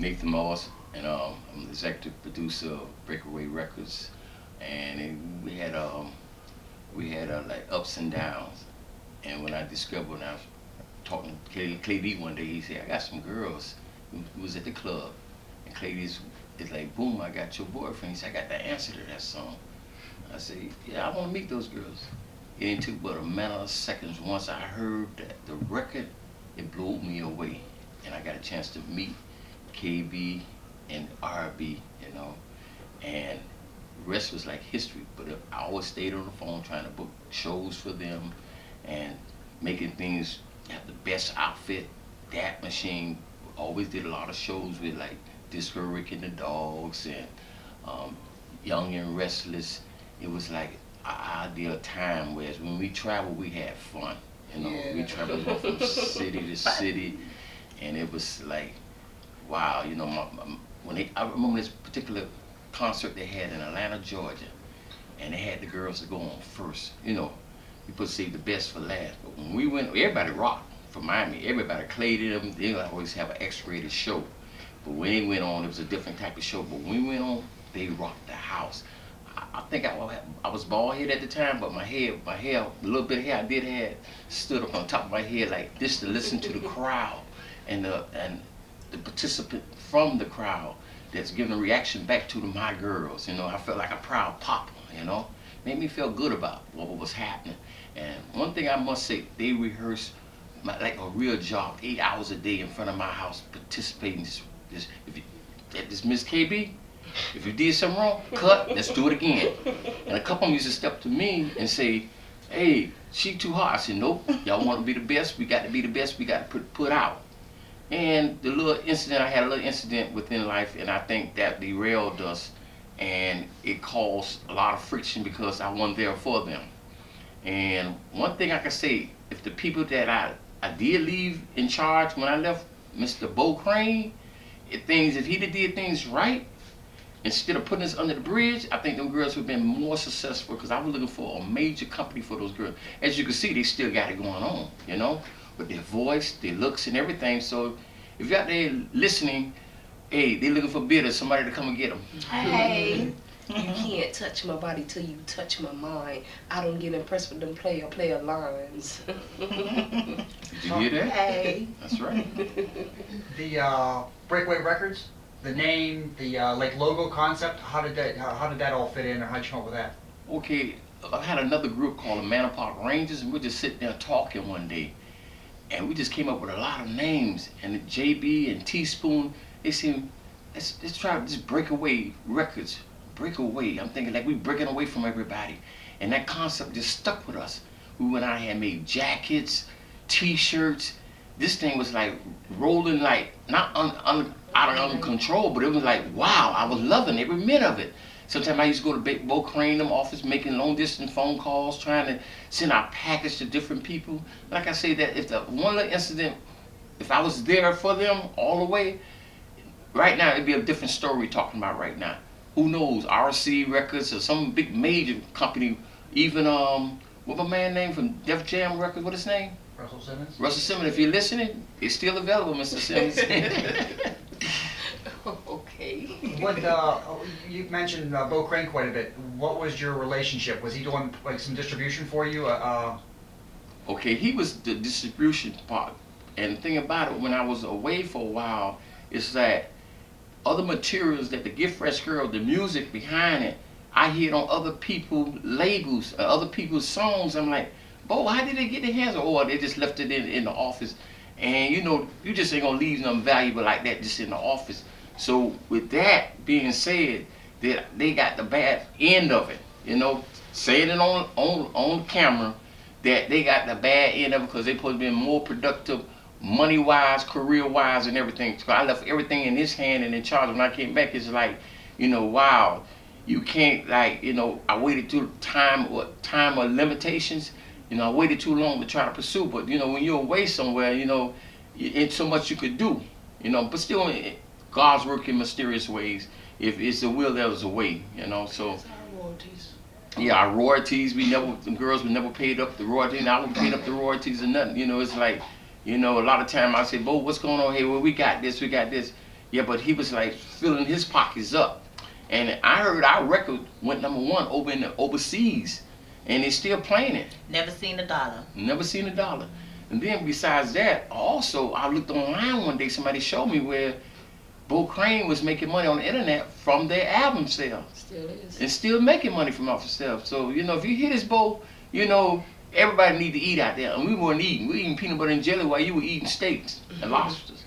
Nathan Moss, and I'm the executive producer of Breakaway Records, and we had like ups and downs. And when I discovered, when I was talking to Clay D one day, he said, "I got some girls." We was at the club, and Clay D is like, "Boom, I got your boyfriend." He said, "I got the answer to that song." I said, "Yeah, I want to meet those girls." It ain't took but a matter of seconds. Once I heard that the record, it blew me away, and I got a chance to meet KB and RB, and the rest was like history. But I always stayed on the phone trying to book shows for them and making things have the best outfit. That machine always did a lot of shows with like Disco Rick and the Dogs and Young and Restless. It was like an ideal time, whereas when we traveled, we had fun. Yeah. We traveled from city to city, and it was like, wow. I remember this particular concert they had in Atlanta, Georgia, and they had the girls to go on first. We put save the best for last. But when we went, everybody rocked from Miami. Everybody played them. They always have an X-rated show. But when they went on, it was a different type of show. But when we went on, they rocked the house. I think I was bald head at the time, but my hair, the little bit of hair I did have, stood up on top of my head like this to listen to the crowd and the participant from the crowd that's giving a reaction back to my girls. I felt like a proud papa. Made me feel good about what was happening. And one thing I must say, they rehearsed like a real job, 8 hours a day in front of my house, participating. This Miss KB, if you did something wrong, cut, let's do it again. And a couple of them used to step to me and say, "Hey, she too hard." I said, "Nope, y'all want to be the best, we got to be the best, we got to put out." And I had a little incident within life, and I think that derailed us, and it caused a lot of friction because I wasn't there for them. And one thing I can say, if the people that I did leave in charge when I left, Mr. Bo Crane, if he did things right, instead of putting us under the bridge, I think them girls would have been more successful, because I was looking for a major company for those girls. As you can see, they still got it going on, with their voice, their looks, and everything. So if you're out there listening, hey, they're looking for bidders, somebody to come and get them. Hey, you can't touch my body till you touch my mind. I don't get impressed with them player lines. Did you hear that? Hey. That's right. The Breakaway Records, the name, the like logo concept, how did that all fit in, or how'd you come up with that? Okay, I had another group called the Manor Park Rangers, and we're just sitting there talking one day, and we just came up with a lot of names. And JB and Teaspoon, they said, let's try this Breakaway Records. Breakaway. I'm thinking like we breaking away from everybody, and that concept just stuck with us. We went out here and made jackets, T-shirts. This thing was like rolling, like not out of control, but it was like, wow, I was loving every minute of it. Sometimes I used to go to Bo Crane of office, making long distance phone calls, trying to send our package to different people. Like I say, that if the one little incident, if I was there for them all the way, right now it'd be a different story we're talking about right now. Who knows, RC Records or some big major company, even what my man name from Def Jam Records, what his name? Russell Simmons? Russell Simmons, if you're listening, it's still available, Mr. Simmons. Okay. What you mentioned Bo Crane quite a bit. What was your relationship? Was he doing like some distribution for you? Okay, he was the distribution part. And the thing about it, when I was away for a while, is that other materials that the Get Fresh Girl, the music behind it, I hear it on other people's labels, other people's songs. I'm like, Bo, how did they get their hands on it? Or they just left it in the office. And you just ain't gonna leave nothing valuable like that just in the office. So with that being said, that they got the bad end of it, saying it on camera, that they got the bad end of it because they supposed to be more productive, money-wise, career-wise, and everything. So I left everything in his hand and in charge. When I came back, it's like, wow, you can't, like, I waited till time of limitations. I waited too long to try to pursue. But when you're away somewhere, it's so much you could do. But still, God's work in mysterious ways. If it's a will, there's a way. So. Our royalties. Yeah, our royalties. The girls were never paid up the royalties. And I wasn't paid up the royalties or nothing. It's like, a lot of time I say, Bo, what's going on here? Well, we got this. Yeah, but he was like filling his pockets up. And I heard our record went #1 over in the overseas, and they're still playing it. Never seen a dollar. Never seen a dollar. And then besides that, also I looked online one day. Somebody showed me where Bo Crane was making money on the internet from their album sales, Still is. and still making money from off the sales. So you know, if you hear this, Bo, you know everybody need to eat out there, and we weren't eating. We were eating peanut butter and jelly while you were eating steaks and lobsters.